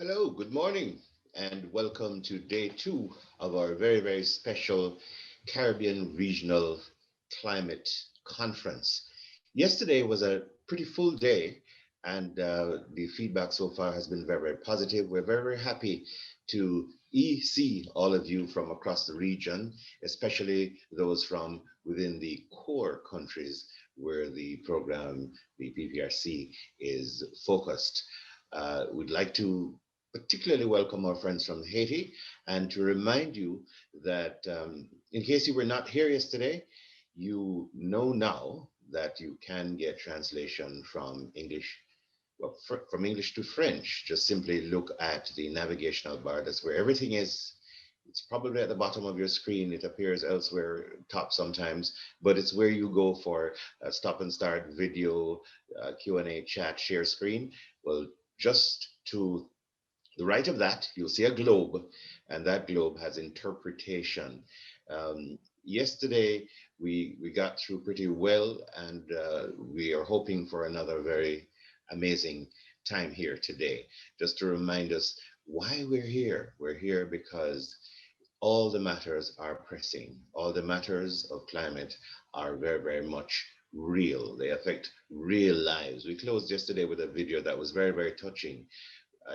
Hello, good morning, and welcome to day two of our very, very special Caribbean Regional Climate Conference. Yesterday was a pretty full day, and the feedback so far has been very, very positive. We're very, very happy to see all of you from across the region, especially those from within the core countries where the program, the PPRC, is focused. We'd like to particularly welcome our friends from Haiti and to remind you that in case you were not here yesterday, you know now that you can get translation from English, well, from English to French. Just simply look at the navigational bar. That's where everything is. It's probably at the bottom of your screen. It appears elsewhere, top sometimes, but it's where you go for stop and start video, Q&A, chat, share screen. Well, just to the right of that, you'll see a globe, and that globe has interpretation. Yesterday, we got through pretty well, and we are hoping for another very amazing time here today. Just to remind us why we're here. We're here because all the matters are pressing. All the matters of climate are very, very much real. They affect real lives. We closed yesterday with a video that was very, very touching,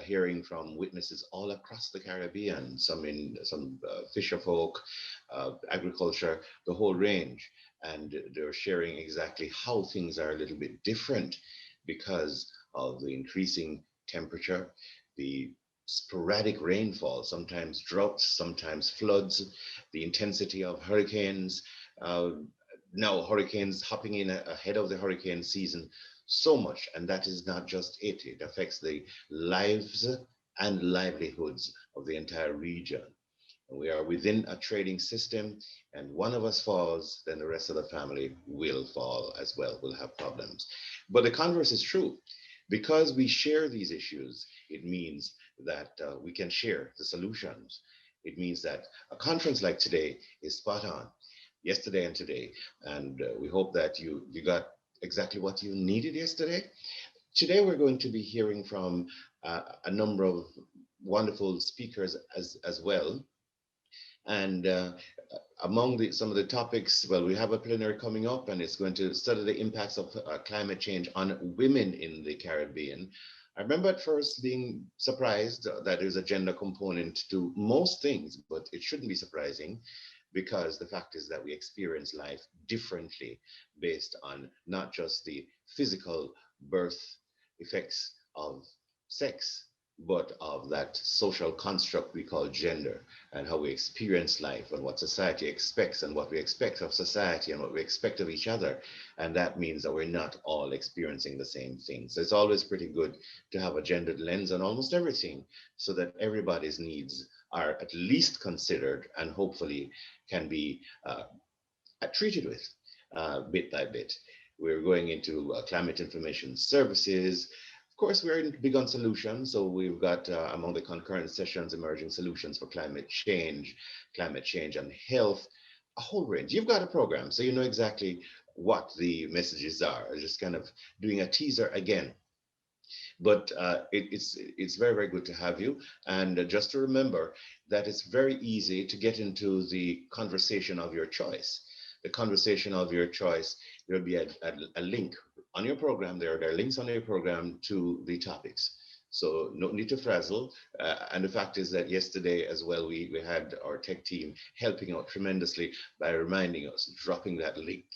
hearing from witnesses all across the Caribbean, some fisher folk, agriculture, the whole range, and they're sharing exactly how things are a little bit different because of the increasing temperature, the sporadic rainfall, sometimes droughts, sometimes floods, the intensity of hurricanes. Uh, Now hurricanes hopping in ahead of the hurricane season, so much, and that is not just it. It affects the lives and livelihoods of the entire region. And we are within a trading system, and one of us falls, then the rest of the family will fall as well, will have problems. But the converse is true. Because we share these issues, it means that we can share the solutions. It means that a conference like today is spot on, yesterday and today. And we hope that you got exactly what you needed yesterday. Today, we're going to be hearing from a number of wonderful speakers as well. And among some of the topics, well, we have a plenary coming up, and it's going to study the impacts of climate change on women in the Caribbean. I remember at first being surprised that there's a gender component to most things, but it shouldn't be surprising because the fact is that we experience life differently based on not just the physical birth effects of sex, but of that social construct we call gender, and how we experience life and what society expects and what we expect of society and what we expect of each other. And that means that we're not all experiencing the same thing. So it's always pretty good to have a gendered lens on almost everything so that everybody's needs are at least considered and hopefully can be treated with bit by bit. We're going into climate information services. Of course, we're big on solutions. So we've got among the concurrent sessions, emerging solutions for climate change and health, a whole range. You've got a program, so you know exactly what the messages are. Just kind of doing a teaser again, but it's very, very good to have you. And just to remember that it's very easy to get into the conversation of your choice. The conversation of your choice, there'll be a link on your program. There are links on your program to the topics. So no need to frazzle. And the fact is that yesterday as well, we had our tech team helping out tremendously by reminding us, dropping that link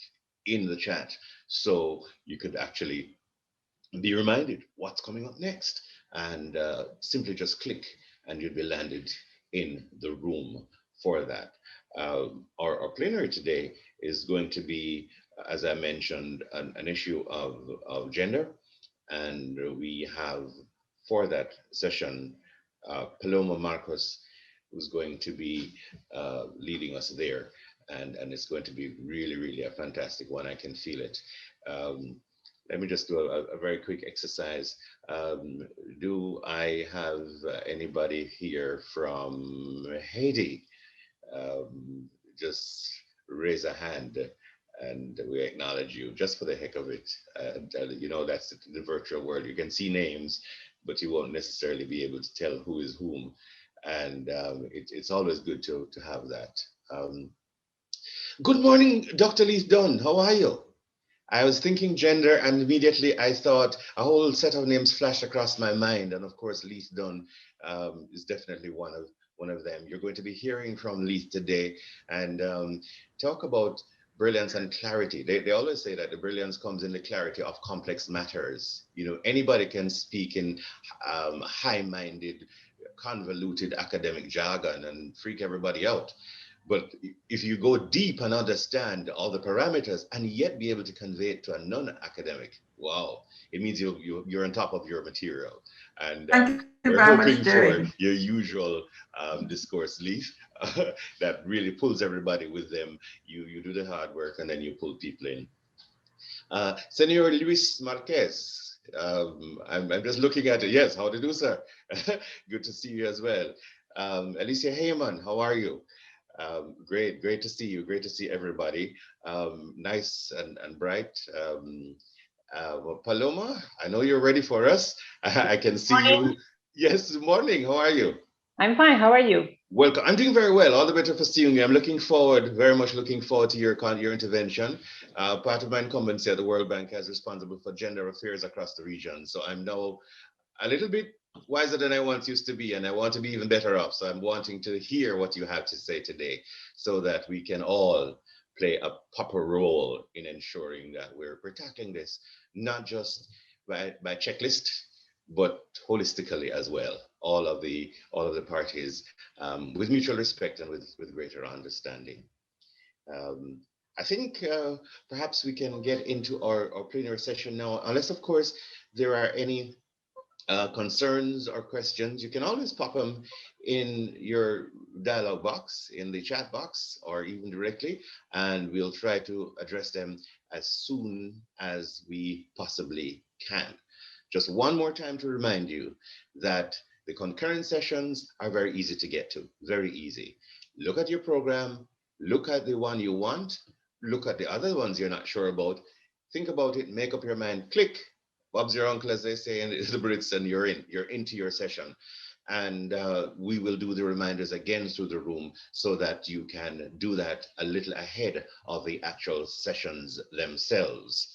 in the chat so you could actually be reminded what's coming up next, and simply just click and you'll be landed in the room for that. Our plenary today is going to be, as I mentioned, an issue of gender, and we have for that session Paloma Marcos, who's going to be leading us there. And it's going to be really, really a fantastic one. I can feel it. Um, Let me just do a very quick exercise. Do I have anybody here from Haiti? Um, just raise a hand and we acknowledge you just for the heck of it. You know, that's the virtual world. You can see names but you won't necessarily be able to tell who is whom. And it's always good to have that. Um, Good morning, Dr. Leith Dunn. How are you? I was thinking gender, and immediately I thought a whole set of names flashed across my mind, and of course, Leith Dunn is definitely one of them. You're going to be hearing from Leith today, and talk about brilliance and clarity. They always say that the brilliance comes in the clarity of complex matters. You know, anybody can speak in high-minded, convoluted academic jargon and freak everybody out. But if you go deep and understand all the parameters and yet be able to convey it to a non-academic, wow, it means you're on top of your material. And Thank you very we're much, hoping Jerry. for your usual discourse, Leith, that really pulls everybody with them. You do the hard work and then you pull people in. Senor Luis Marquez, I'm just looking at it. Yes, how do you do, sir? Good to see you as well. Alicia Heyman, how are you? Great to see you. Great to see everybody. Nice and bright. Well, Paloma, I know you're ready for us. I can see Morning. you. Yes, morning. How are you? I'm fine. How are you? Welcome. I'm doing very well. All the better for seeing you. I'm looking forward, very much looking forward to your intervention. Part of my incumbency at the World Bank as responsible for gender affairs across the region. So I'm now a little bit wiser than I once used to be, and I want to be even better off. So I'm wanting to hear what you have to say today so that we can all play a proper role in ensuring that we're tackling this, not just by checklist, but holistically as well. All of the parties with mutual respect and with greater understanding. Um, I think perhaps we can get into our plenary session now, unless of course there are any concerns or questions. You can always pop them in your dialog box, in the chat box, or even directly, and we'll try to address them as soon as we possibly can. Just one more time to remind you that the concurrent sessions are very easy to get to, very easy. Look at your program, look at the one you want, look at the other ones you're not sure about, think about it, make up your mind, click. Bob's your uncle, as they say in the Brits, and you're into your session. And we will do the reminders again through the room so that you can do that a little ahead of the actual sessions themselves.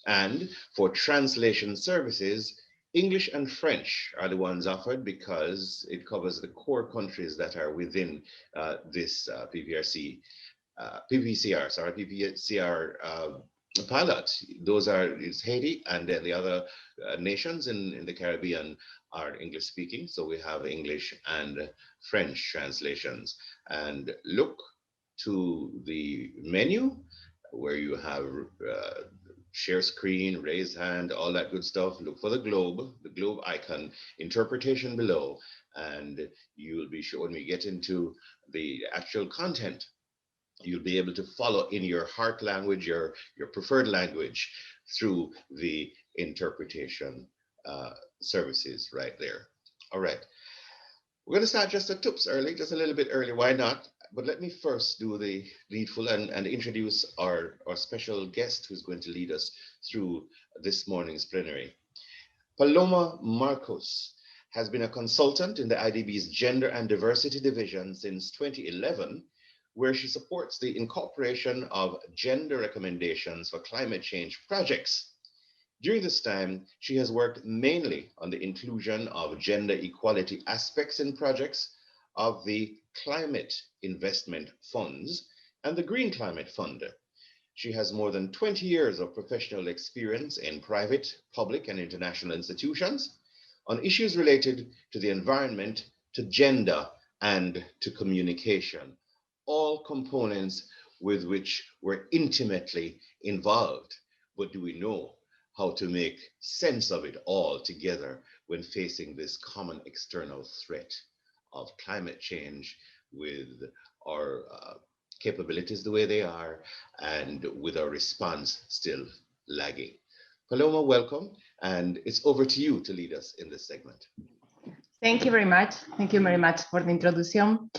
And for translation services, English and French are the ones offered because it covers the core countries that are within this PPCR pilot. Those is Haiti, and then the other nations in the Caribbean are English speaking. So we have English and French translations. And look to the menu where you have share screen, raise hand, all that good stuff. Look for the globe icon, interpretation below, and you'll be sure when we get into the actual content, you'll be able to follow in your heart language, your preferred language, through the interpretation services right there. All right. We're going to start just a toops early, just a little bit early. Why not? But let me first do the needful and introduce our special guest who's going to lead us through this morning's plenary. Paloma Marcos has been a consultant in the IDB's Gender and Diversity Division since 2011, where she supports the incorporation of gender recommendations for climate change projects. During this time, she has worked mainly on the inclusion of gender equality aspects in projects of the Climate Investment Funds and the Green Climate Fund. She has more than 20 years of professional experience in private, public, and international institutions on issues related to the environment, to gender, and to communication, all components with which we're intimately involved. But do we know how to make sense of it all together when facing this common external threat of climate change, with our capabilities the way they are and with our response still lagging? Paloma, welcome, and it's over to you to lead us in this segment. Thank you very much. Thank you very much for the introduction.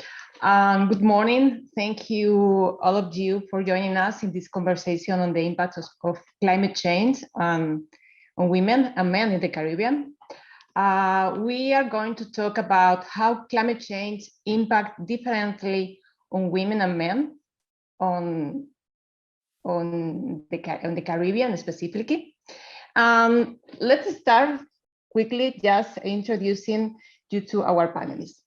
Good morning. Thank you, all of you, for joining us in this conversation on the impacts of climate change on women and men in the Caribbean. We are going to talk about how climate change impacts differently on women and men on the Caribbean specifically. Let's start quickly just introducing you to our panelists.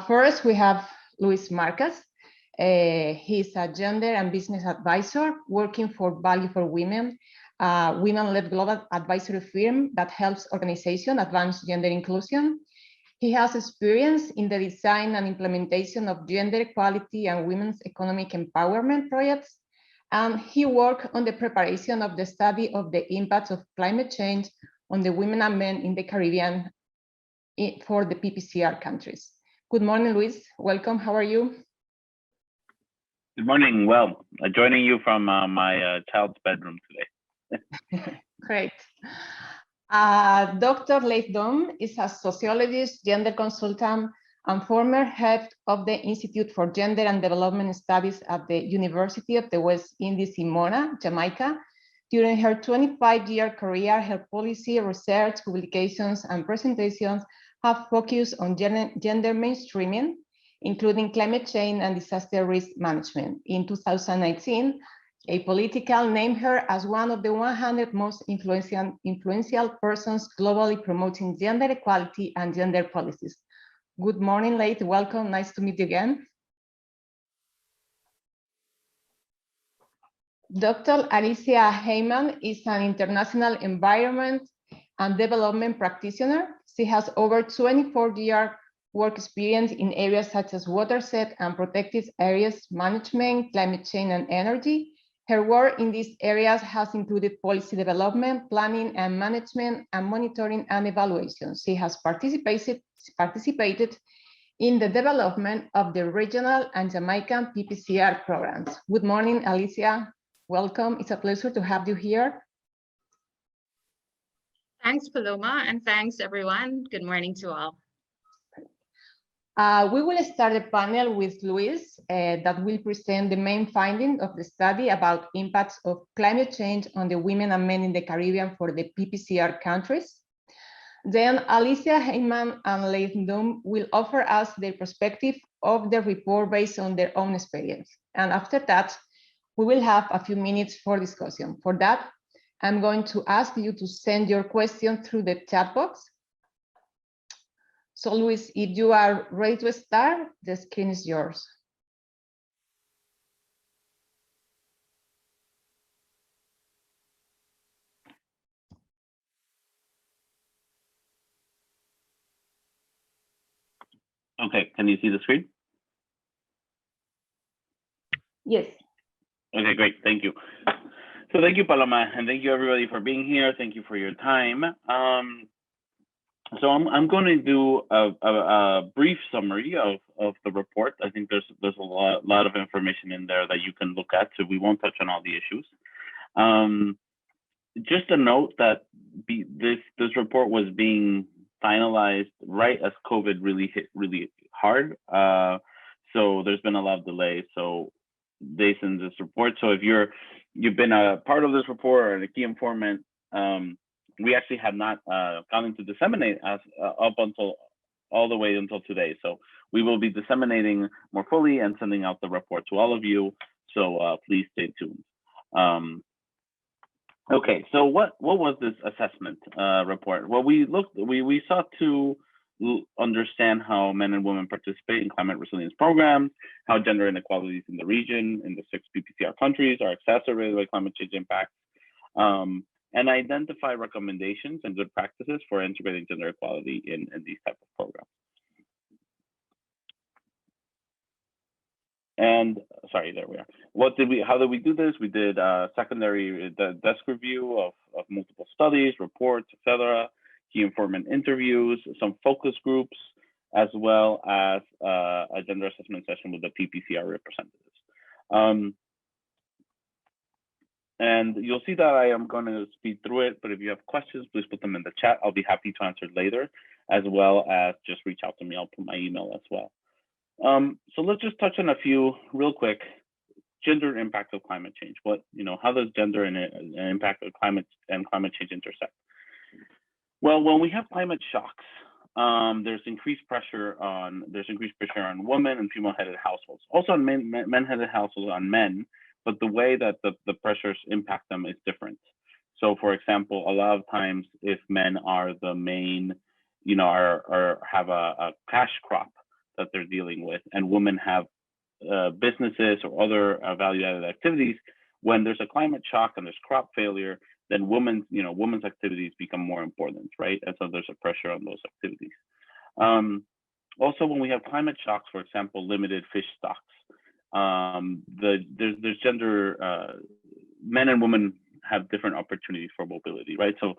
First, we have Luis Marcas. He's a gender and business advisor working for Value for Women, a women-led global advisory firm that helps organizations advance gender inclusion. He has experience in the design and implementation of gender equality and women's economic empowerment projects. And he worked on the preparation of the study of the impacts of climate change on the women and men in the Caribbean for the PPCR countries. Good morning, Luis. Welcome. How are you? Good morning. Well, joining you from my child's bedroom today. Great. Dr. Leif Dom is a sociologist, gender consultant, and former head of the Institute for Gender and Development Studies at the University of the West Indies in Mona, Jamaica. During her 25-year career, her policy, research, publications, and presentations have focused on gender mainstreaming, including climate change and disaster risk management. In 2019, Apolitical named her as one of the 100 most influential persons globally promoting gender equality and gender policies. Good morning, Leif. Welcome. Nice to meet you again. Dr. Alicia Heyman is an international environment and development practitioner. She has over 24-year work experience in areas such as watershed and protected areas management, climate change, and energy. Her work in these areas has included policy development, planning and management, and monitoring and evaluation. She has participated in the development of the regional and Jamaican PPCR programs. Good morning, Alicia. Welcome. It's a pleasure to have you here. Thanks, Paloma, and thanks, everyone. Good morning to all. We will start the panel with Luis that will present the main findings of the study about impacts of climate change on the women and men in the Caribbean for the PPCR countries. Then Alicia Heyman and Leif Dom will offer us their perspective of the report based on their own experience. And after that, we will have a few minutes for discussion. For that, I'm going to ask you to send your question through the chat box. So Luis, if you are ready to start, the screen is yours. Okay, can you see the screen? Yes. Okay, great, thank you. So thank you, Paloma, and thank you everybody for being here. Thank you for your time. So I'm going to do a brief summary of the report. I think there's a lot of information in there that you can look at, so we won't touch on all the issues. Just a note that this report was being finalized right as COVID really hit really hard. So there's been a lot of delay. So they send this report. So if you've been a part of this report or a key informant, we actually have not gotten to disseminate up until all the way until today. So we will be disseminating more fully and sending out the report to all of you. So please stay tuned. Okay, so what was this assessment report? Well, we sought to understand how men and women participate in climate resilience programs, how gender inequalities in the region, in the 6 PPCR countries are exacerbated by climate change impacts, and identify recommendations and good practices for integrating gender equality in these type of programs. And sorry, there we are. How did we do this? We did secondary desk review of multiple studies, reports, etc., key informant interviews, some focus groups, as well as a gender assessment session with the PPCR representatives. And you'll see that I am going to speed through it, but if you have questions, please put them in the chat. I'll be happy to answer later, as well as just reach out to me. I'll put my email as well. So let's just touch on a few real quick. Gender impact of climate change. How does gender and impact of climate change intersect? Well, when we have climate shocks, there's increased pressure on women and female-headed households. Also on men-headed households on men, but the way that the pressures impact them is different. So, for example, a lot of times, if men are the main, are have a cash crop that they're dealing with, and women have businesses or other value-added activities, when there's a climate shock and there's crop failure, then women's activities become more important, right? And so there's a pressure on those activities. Also, when we have climate shocks, for example, limited fish stocks, there's gender, men and women have different opportunities for mobility, right? So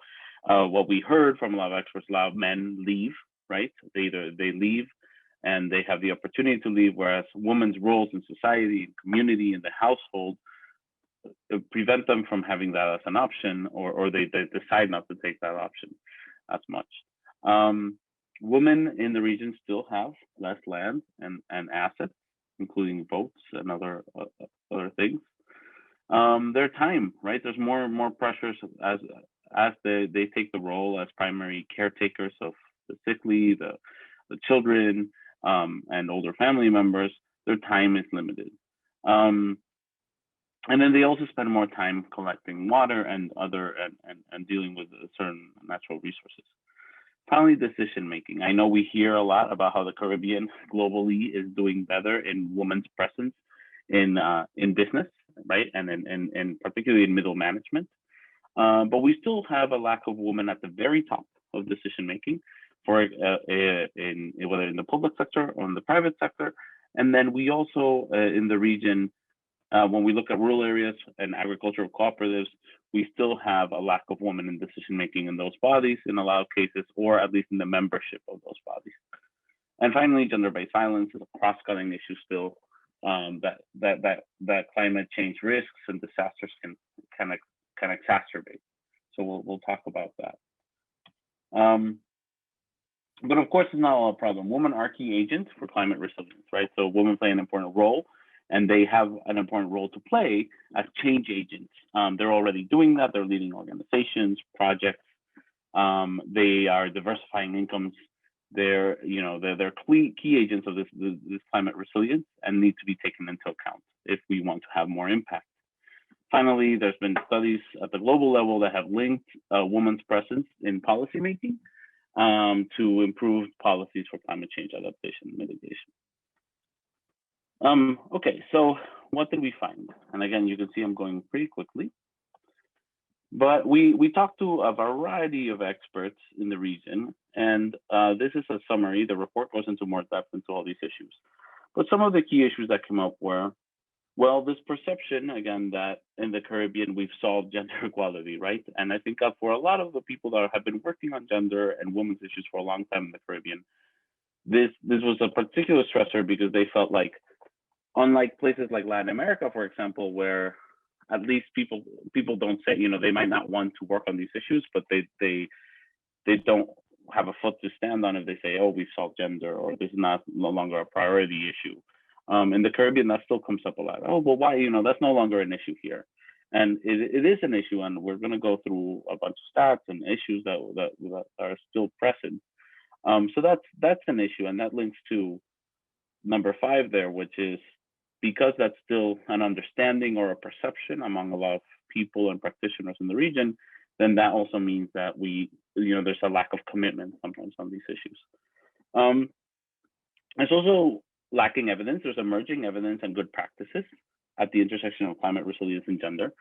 what we heard from a lot of experts, a lot of men leave, right? They leave and they have the opportunity to leave, whereas women's roles in society, in community, in the household prevent them from having that as an option, or they decide not to take that option as much. Women in the region still have less land and assets, including votes and other things. Their time, right? There's more pressures as they take the role as primary caretakers of the sickly, the children, and older family members. Their time is limited. And then they also spend more time collecting water and dealing with certain natural resources. Finally, decision making. I know we hear a lot about how the Caribbean globally is doing better in women's presence in business, right, and particularly in middle management. But we still have a lack of women at the very top of decision making, for whether in the public sector or in the private sector. And then we also in the region, when we look at rural areas and agricultural cooperatives, we still have a lack of women in decision making in those bodies in a lot of cases, or at least in the membership of those bodies. And finally, gender-based violence is a cross-cutting issue still that climate change risks and disasters can exacerbate. So we'll talk about that. But of course, it's not all a problem. Women are key agents for climate resilience, right? So women play an important role, and they have an important role to play as change agents. They're already doing that. They're leading organizations, projects. They are diversifying incomes. They're key agents of this climate resilience and need to be taken into account if we want to have more impact. Finally, there's been studies at the global level that have linked women's presence in policymaking to improve policies for climate change adaptation and mitigation. Okay, so what did we find? And again, you can see I'm going pretty quickly. But we talked to a variety of experts in the region, and this is a summary. The report goes into more depth into all these issues. But some of the key issues that came up were, well, this perception, again, that in the Caribbean, we've solved gender equality, right? And I think for a lot of the people that have been working on gender and women's issues for a long time in the Caribbean, this was a particular stressor because they felt like, unlike places like Latin America, for example, where at least people don't say, they might not want to work on these issues, but they don't have a foot to stand on if they say, oh, we've solved gender, or this is no longer a priority issue. In the Caribbean, that still comes up a lot. Oh, well, why? That's no longer an issue here. And it is an issue, and we're going to go through a bunch of stats and issues that are still present. So that's an issue, and that links to number 5 there, which is because that's still an understanding or a perception among a lot of people and practitioners in the region, then that also means that there's a lack of commitment sometimes on these issues. It's also lacking evidence. There's emerging evidence and good practices at the intersection of climate resilience and gender.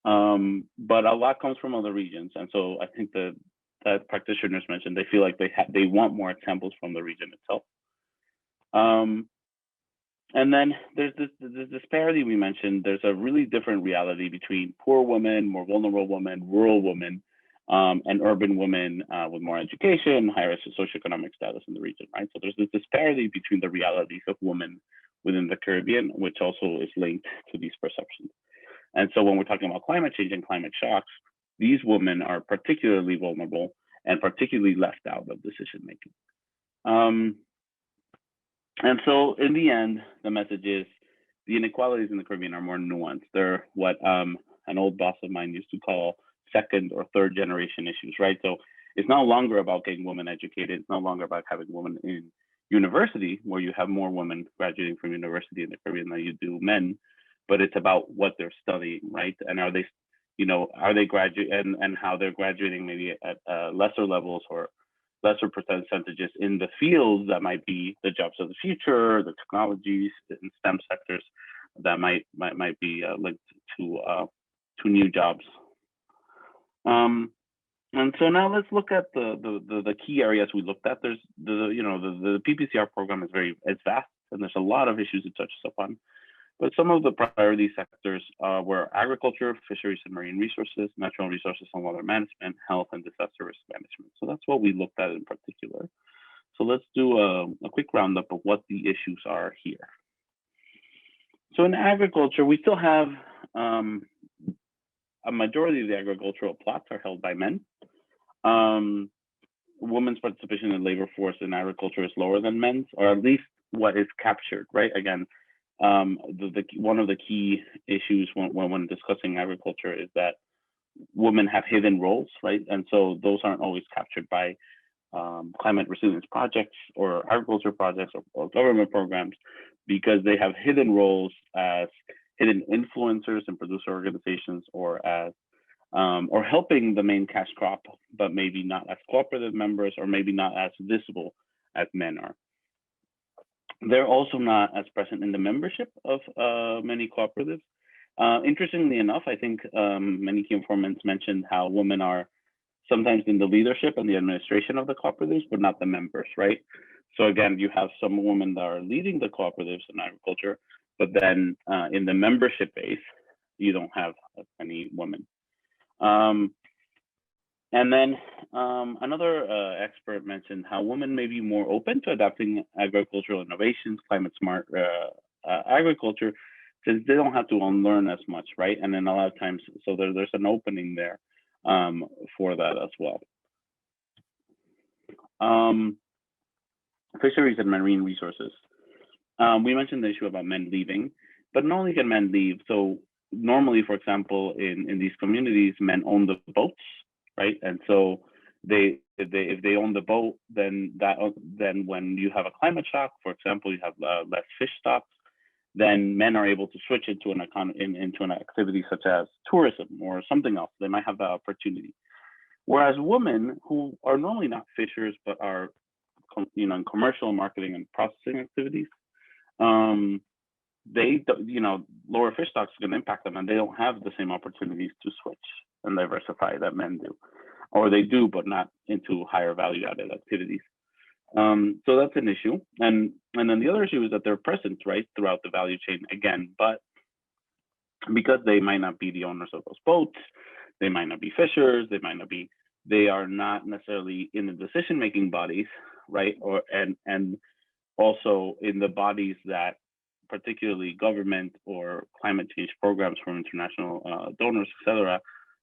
But a lot comes from other regions. And so I think that practitioners mentioned, they feel like they want more examples from the region itself. And then there's this disparity we mentioned. There's a really different reality between poor women, more vulnerable women, rural women, and urban women with more education, higher socioeconomic status in the region, right? So there's this disparity between the realities of women within the Caribbean, which also is linked to these perceptions. And so when we're talking about climate change and climate shocks, these women are particularly vulnerable and particularly left out of decision making. And so in the end, the message is the inequalities in the Caribbean are more nuanced. They're what an old boss of mine used to call second or third generation issues, right? So it's no longer about getting women educated. It's no longer about having women in university, where you have more women graduating from university in the Caribbean than you do men, but it's about what they're studying, right? And are they, are they graduate and how they're graduating maybe at lesser levels or lesser percentages in the fields that might be the jobs of the future, the technologies in STEM sectors that might be linked to new jobs. And so now let's look at the key areas we looked at. There's the PPCR program is vast, and there's a lot of issues it touches upon. But some of the priority sectors were agriculture, fisheries and marine resources, natural resources and water management, health and disaster risk management. So that's what we looked at in particular. So let's do a quick roundup of what the issues are here. So in agriculture, we still have a majority of the agricultural plots are held by men. Women's participation in the labor force in agriculture is lower than men's, or at least what is captured, right? Again, one of the key issues when discussing agriculture is that women have hidden roles, right? And so those aren't always captured by climate resilience projects or agriculture projects or government programs, because they have hidden roles as hidden influencers and producer organizations, or as or helping the main cash crop, but maybe not as cooperative members, or maybe not as visible as men are. They're also not as present in the membership of many cooperatives. Interestingly enough, I think many key informants mentioned how women are sometimes in the leadership and the administration of the cooperatives, but not the members, right? So again, you have some women that are leading the cooperatives in agriculture, but then in the membership base, you don't have as many women. And then another expert mentioned how women may be more open to adopting agricultural innovations, climate smart agriculture, since they don't have to unlearn as much, right? And then a lot of times, so there's an opening there for that as well. Fisheries and marine resources. We mentioned the issue about men leaving, but not only can men leave. So normally, for example, in these communities, men own the boats, right? And so if they own the boat, then when you have a climate shock, for example, you have less fish stocks, then men are able to switch into an activity such as tourism or something else. They might have the opportunity. Whereas women who are normally not fishers but are in commercial marketing and processing activities, lower fish stocks are going to impact them, and they don't have the same opportunities to switch and diversify that men do, or they do, but not into higher value added activities. So that's an issue. And then the other issue is that they're present, right, throughout the value chain again, but because they might not be the owners of those boats, they might not be fishers, they are not necessarily in the decision-making bodies, right? And also in the bodies that particularly government or climate change programs from international donors, et cetera,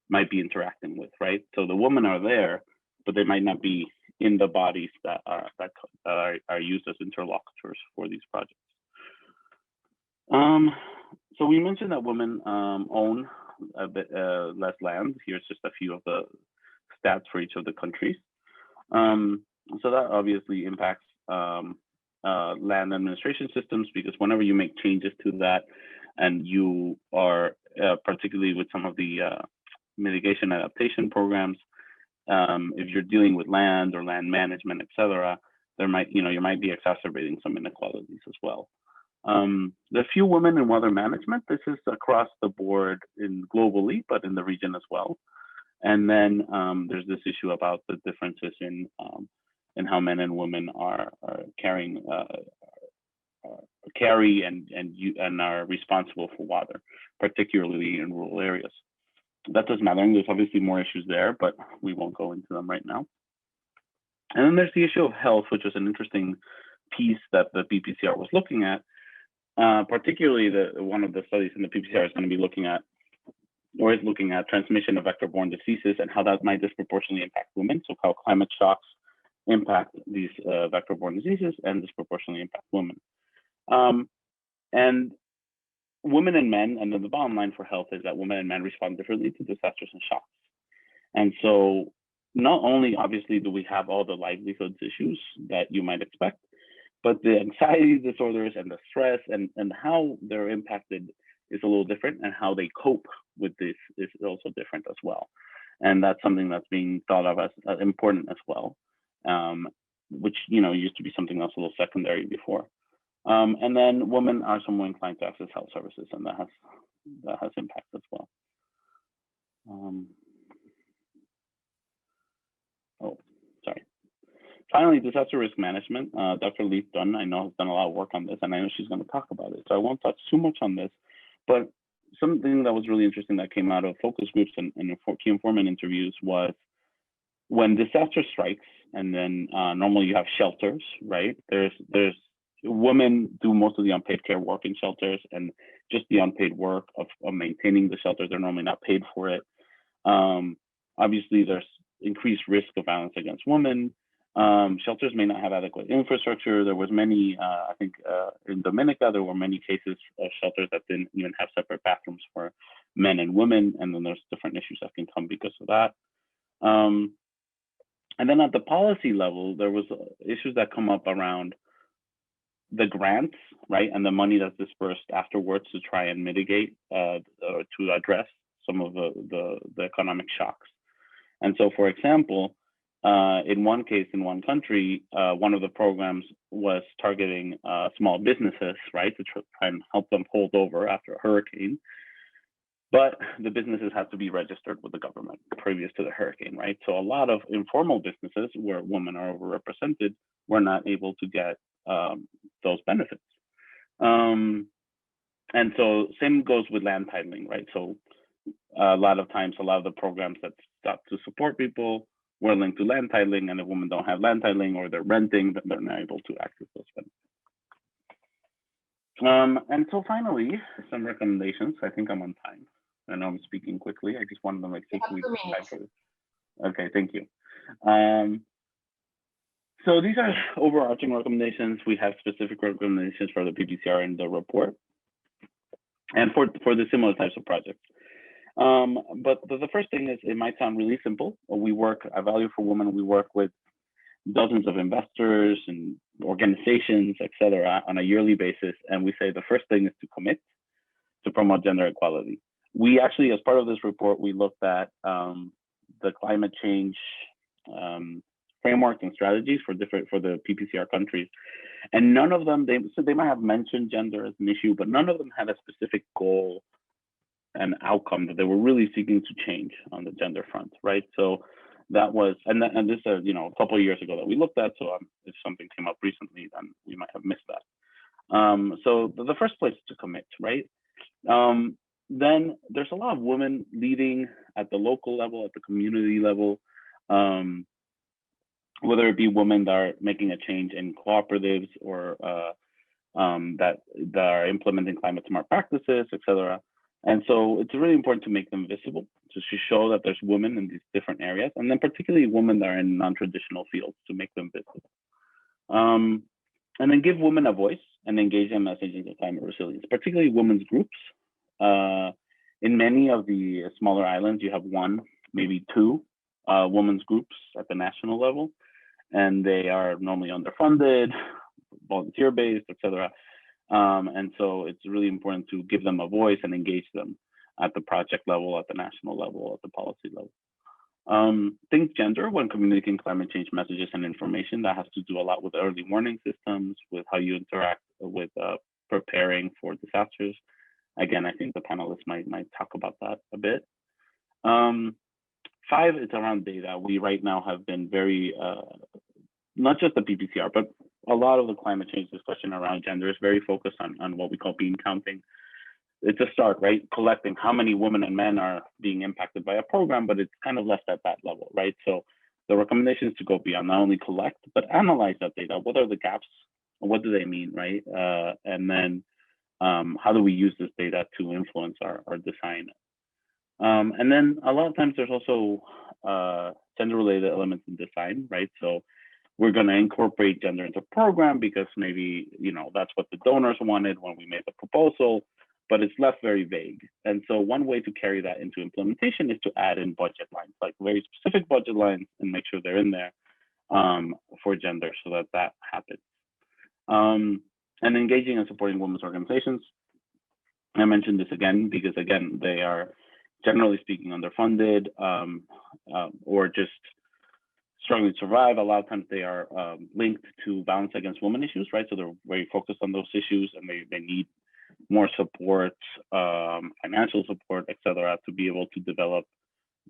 might be interacting with, right? So the women are there, but they might not be in the bodies that are used as interlocutors for these projects. So we mentioned that women own a bit less land. Here's just a few of the stats for each of the countries. So that obviously impacts land administration systems, because whenever you make changes to that, and you are particularly with some of the mitigation adaptation programs, if you're dealing with land or land management, et cetera, there might, you might be exacerbating some inequalities as well. The few women in water management, this is across the board globally, but in the region as well. And then there's this issue about the differences in how men and women are carry and are responsible for water, particularly in rural areas. That doesn't matter. There's obviously more issues there, but we won't go into them right now. And then there's the issue of health, which is an interesting piece that the PPCR was looking at. Particularly, one of the studies in the PPCR is going to be looking at transmission of vector-borne diseases and how that might disproportionately impact women. So how climate shocks impact these vector-borne diseases and disproportionately impact women. And women and men, and then the bottom line for health is that women and men respond differently to disasters and shocks. And so not only obviously do we have all the livelihoods issues that you might expect, but the anxiety disorders and the stress and how they're impacted is a little different, and how they cope with this is also different as well. And that's something that's being thought of as important as well, which used to be something else a little secondary before. And then women are somewhat inclined to access health services, and that has impact as well. Oh, sorry. Finally, disaster risk management. Dr. Leith Dunn, I know, has done a lot of work on this, and I know she's going to talk about it. So I won't touch too much on this, but something that was really interesting that came out of focus groups and key informant interviews was when disaster strikes, and then normally you have shelters, right? There's women do most of the unpaid care work in shelters, and just the unpaid work of maintaining the shelters. They're normally not paid for it. Obviously, there's increased risk of violence against women. Shelters may not have adequate infrastructure. There was many, I think in Dominica, there were many cases of shelters that didn't even have separate bathrooms for men and women. And then there's different issues that can come because of that. And then at the policy level, there was issues that come up around the grants, right? And the money that's dispersed afterwards to try and mitigate or to address some of the economic shocks. And so, for example, in one case, in one country, one of the programs was targeting small businesses, right, to try and help them hold over after a hurricane. But the businesses have to be registered with the government previous to the hurricane, right? So a lot of informal businesses where women are overrepresented were not able to get those benefits. And so same goes with land titling, right? So a lot of times, a lot of the programs that stop to support people were linked to land titling, and if women don't have land titling or they're renting, then they're not able to access those benefits. And so finally, some recommendations. I think I'm on time. I know I'm speaking quickly. I just wanted to make sure we Okay, thank you. So these are overarching recommendations. We have specific recommendations for the PPCR in the report and for the similar types of projects. But the first thing is, it might sound really simple. We work at Value for Women. We work with dozens of investors and organizations, et cetera, on a yearly basis. And we say the first thing is to commit to promote gender equality. We actually, as part of this report, we looked at the climate change framework and strategies for the PPCR countries. And none of them, they might have mentioned gender as an issue, but none of them had a specific goal and outcome that they were really seeking to change on the gender front, right? So that was, and this is a couple of years ago that we looked at. So if something came up recently, then we might have missed that. So the first place is to commit, right? Then there's a lot of women leading at the local level, at the community level, whether it be women that are making a change in cooperatives or that are implementing climate smart practices, et cetera. And so it's really important to make them visible, to show that there's women in these different areas, and then particularly women that are in non-traditional fields, to make them visible. And then give women a voice and engage in messaging of climate resilience, particularly women's groups. In many of the smaller islands, you have one, maybe two women's groups at the national level, and they are normally underfunded, volunteer-based, et cetera. And so it's really important to give them a voice and engage them at the project level, at the national level, at the policy level. Think gender when communicating climate change messages and information. That has to do a lot with early warning systems, with how you interact with preparing for disasters. Again, I think the panelists might talk about that a bit. 5 is around data. We right now have been very, not just the PPCR, but a lot of the climate change discussion around gender is very focused on what we call bean counting. It's a start, right? Collecting how many women and men are being impacted by a program, but it's kind of left at that level, right? So the recommendation is to go beyond, not only collect, but analyze that data. What are the gaps? What do they mean, right? And then how do we use this data to influence our design? And then a lot of times there's also gender-related elements in design, right? So we're going to incorporate gender into the program because maybe, that's what the donors wanted when we made the proposal. but it's left very vague. And so one way to carry that into implementation is to add in budget lines, like very specific budget lines, and make sure they're in there for gender, so that that happens. And engaging and supporting women's organizations. I mentioned this again because, again, they are generally speaking underfunded or just struggling to survive. A lot of times they are linked to violence against women issues, right? So they're very focused on those issues, and they need more support, financial support, et cetera, to be able to develop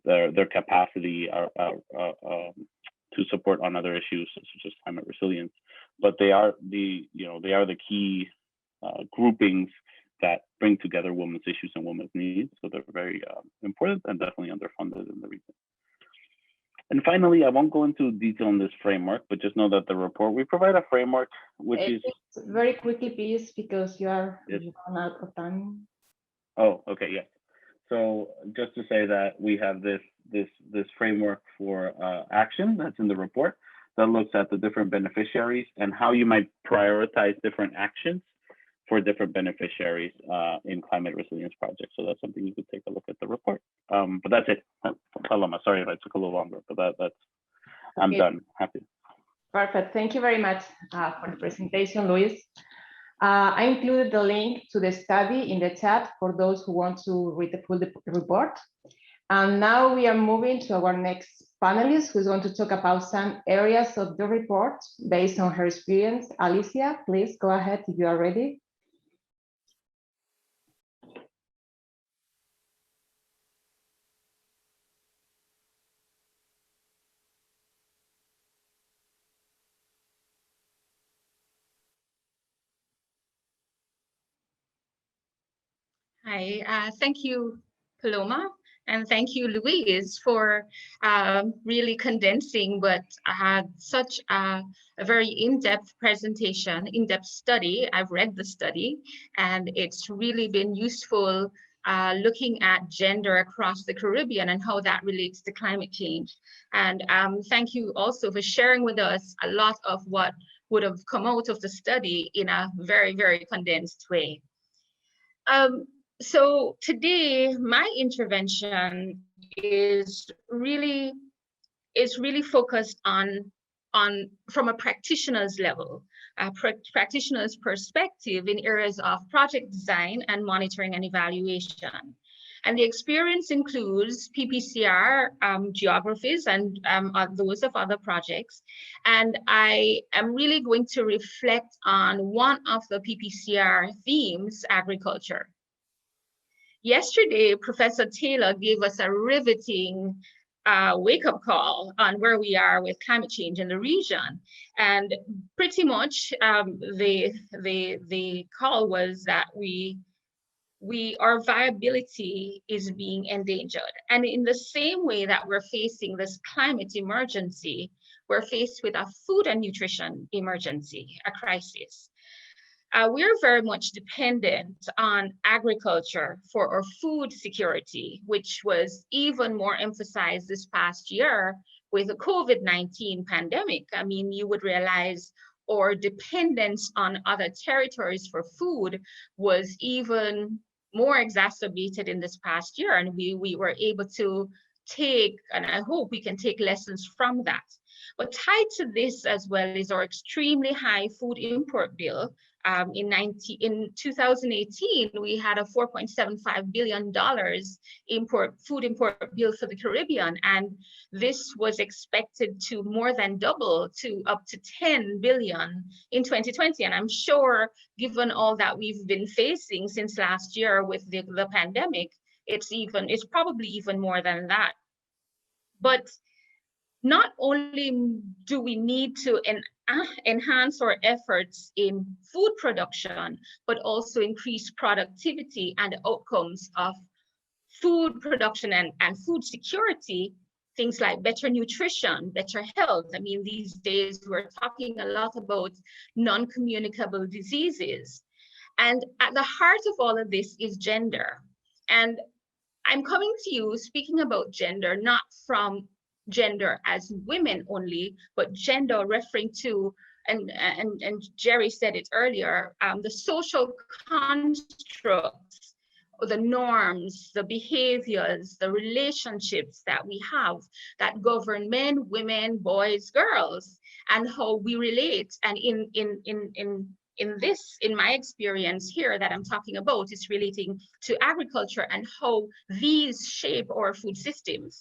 their capacity to support on other issues such as climate resilience. But they are the key groupings that bring together women's issues and women's needs. So they're very important and definitely underfunded in the region. And finally, I won't go into detail on this framework, but just know that the report, we provide a framework, which is— Very quickly, please, because you are Yes. run out of time. Oh, okay, yeah. So just to say that we have this framework for action that's in the report that looks at the different beneficiaries and how you might prioritize different actions for different beneficiaries in climate resilience projects. So that's something you could take a look at the report. But that's it. Paloma, sorry if I took a little longer, but that's I'm Okay. done. Happy. Perfect. Thank you very much for the presentation, Luis. I included the link to the study in the chat for those who want to read the full report. And now we are moving to our next panelist, who's going to talk about some areas of the report based on her experience. Alicia, please go ahead if you are ready. Hi, thank you, Paloma, and thank you, Luis, for really condensing, but such a very in-depth presentation, in-depth study. I've read the study, and it's really been useful looking at gender across the Caribbean and how that relates to climate change. And thank you also for sharing with us a lot of what would have come out of the study in a very, very condensed way. So today, my intervention is really focused on from a practitioner's level, a practitioner's perspective in areas of project design and monitoring and evaluation. And the experience includes PPCR geographies and those of other projects. And I am really going to reflect on one of the PPCR themes, agriculture. Yesterday, Professor Taylor gave us a riveting wake-up call on where we are with climate change in the region. And pretty much the call was that our viability is being endangered. And in the same way that we're facing this climate emergency, we're faced with a food and nutrition emergency, a crisis. We're very much dependent on agriculture for our food security, which was even more emphasized this past year with the COVID-19 pandemic. I mean, you would realize our dependence on other territories for food was even more exacerbated in this past year. And we were able to take, and I hope we can take lessons from that. But tied to this as well is our extremely high food import bill. In 2018, we had a $4.75 billion food import bill for the Caribbean, and this was expected to more than double to up to 10 billion in 2020. And I'm sure, given all that we've been facing since last year with the pandemic, it's probably even more than that. But not only do we need to enhance our efforts in food production, but also increase productivity and outcomes of food production and food security, things like better nutrition, better health. I mean, these days we're talking a lot about non-communicable diseases. And at the heart of all of this is gender. And I'm coming to you speaking about gender, not from gender as women only, but gender referring to, and Jerry said it earlier, the social constructs the norms, the behaviors, the relationships that we have that govern men, women, boys, girls, and how we relate. And in my experience here that I'm talking about, is relating to agriculture and how these shape our food systems.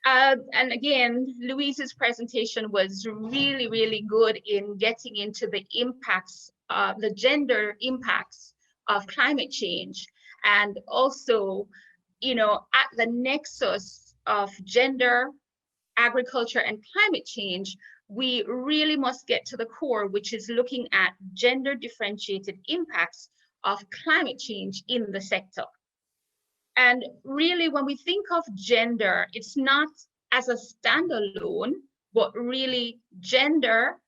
And again, Louise's presentation was really, really good in getting into the impacts, the gender impacts of climate change. And also, you know, at the nexus of gender, agriculture, and climate change, we really must get to the core, which is looking at gender differentiated impacts of climate change in the sector. And really, when we think of gender, it's not as a standalone, but really gender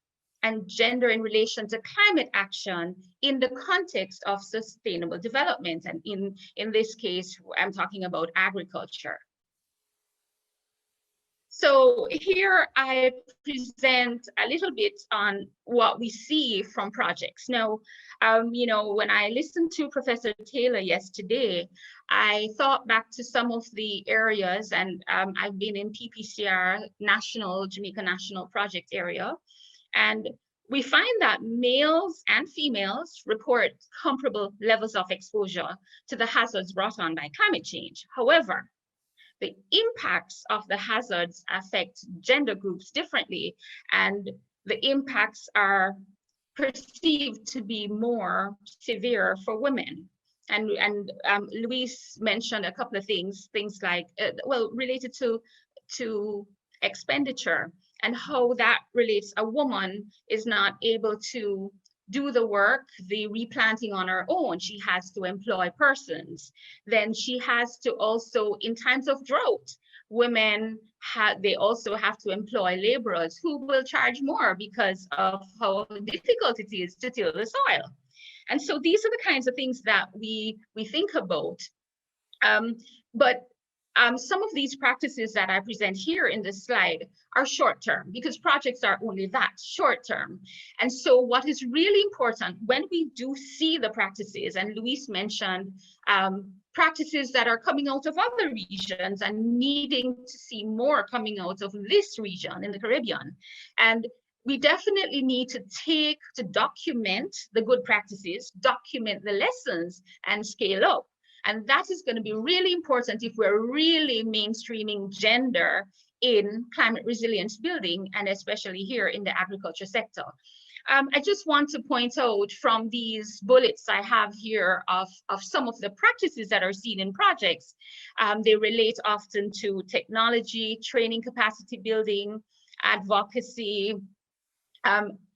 and gender in relation to climate action in the context of sustainable development. And in this case, I'm talking about agriculture. So here I present a little bit on what we see from projects. Now, you know, when I listened to Professor Taylor yesterday, I thought back to some of the areas, and I've been in PPCR National, Jamaica National Project area, and we find that males and females report comparable levels of exposure to the hazards brought on by climate change. However, the impacts of the hazards affect gender groups differently, and the impacts are perceived to be more severe for women. And Louise mentioned a couple of things like, well, related to expenditure and how that relates. A woman is not able to do the work, the replanting on her own. She has to employ persons. Then she has to also, in times of drought, women they also have to employ laborers who will charge more because of how difficult it is to till the soil. And so these are the kinds of things that we think about. But some of these practices that I present here in this slide are short-term, because projects are only that, short-term. And so what is really important when we do see the practices, and Louise mentioned practices that are coming out of other regions and needing to see more coming out of this region in the Caribbean. And we definitely need to document the good practices, document the lessons, and scale up. And that is going to be really important if we're really mainstreaming gender in climate resilience building, and especially here in the agriculture sector. I just want to point out from these bullets I have here of some of the practices that are seen in projects. They relate often to technology, training, capacity building, advocacy,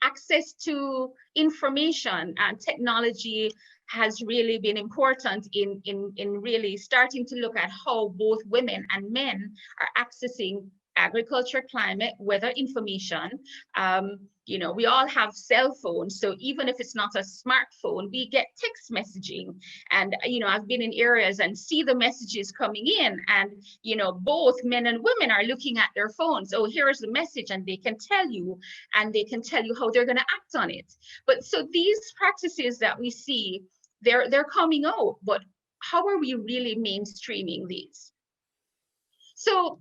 access to information and technology has really been important in really starting to look at how both women and men are accessing agriculture, climate, weather information. You know, we all have cell phones, so even if it's not a smartphone, we get text messaging. And, you know, I've been in areas and see the messages coming in, and, you know, both men and women are looking at their phones. Oh, here's the message, and they can tell you, and they can tell you how they're going to act on it. But so these practices that we see, they're coming out, but how are we really mainstreaming these? So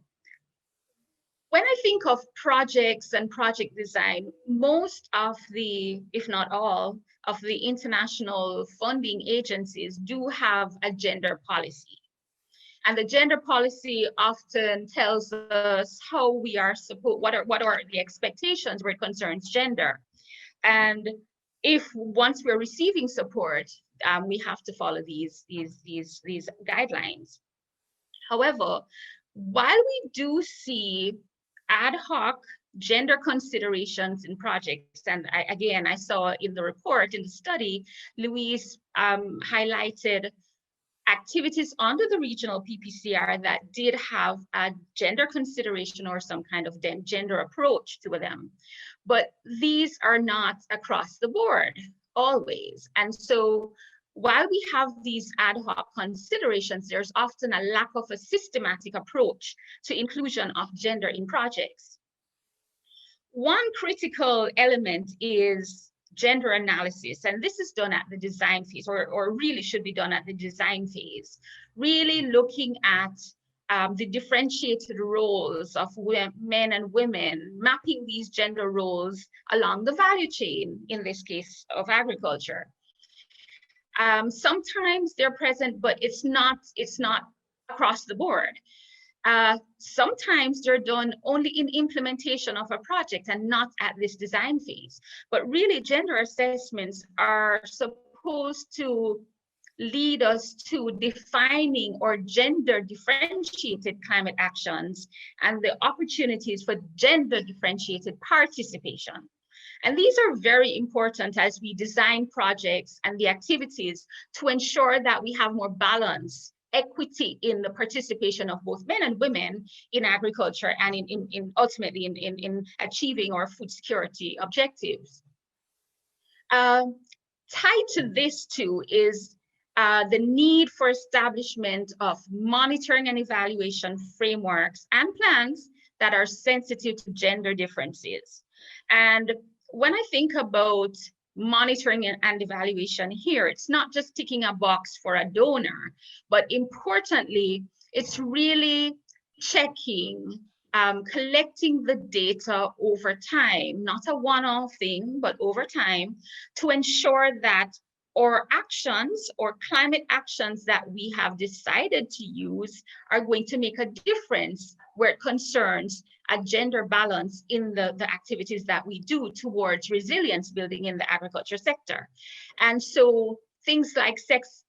when I think of projects and project design, most of the, if not all, of the international funding agencies do have a gender policy. And the gender policy often tells us how we are supposed, what are the expectations where it concerns gender. And if once we're receiving support, we have to follow these guidelines. However, while we do see ad hoc gender considerations in projects, and I saw in the report, in the study, Louise highlighted activities under the regional PPCR that did have a gender consideration or some kind of gender approach to them. But these are not across the board always. And so while we have these ad hoc considerations, there's often a lack of a systematic approach to inclusion of gender in projects. One critical element is gender analysis, and this is done at the design phase, or really should be done at the design phase, really looking at the differentiated roles of men and women, mapping these gender roles along the value chain, in this case of agriculture. Sometimes they're present, but it's not across the board. Sometimes they're done only in implementation of a project and not at this design phase. But really, gender assessments are supposed to lead us to defining or gender differentiated climate actions and the opportunities for gender differentiated participation. And these are very important as we design projects and the activities to ensure that we have more balance, equity in the participation of both men and women in agriculture and in ultimately in achieving our food security objectives. Tied to this too is the need for establishment of monitoring and evaluation frameworks and plans that are sensitive to gender differences. And when I think about monitoring and evaluation here, it's not just ticking a box for a donor, but importantly, it's really checking, collecting the data over time, not a one-off thing, but over time, to ensure that or actions or climate actions that we have decided to use are going to make a difference where it concerns a gender balance in the activities that we do towards resilience building in the agriculture sector. And so things like sex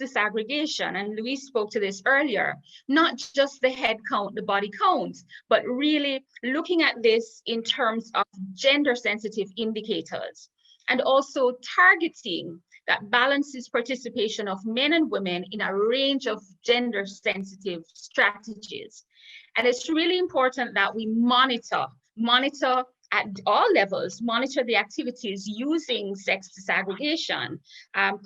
disaggregation, and Luis spoke to this earlier, not just the head count, the body count, but really looking at this in terms of gender sensitive indicators, and also targeting that balances participation of men and women in a range of gender sensitive strategies. And it's really important that we monitor at all levels, monitor the activities using sex disaggregation,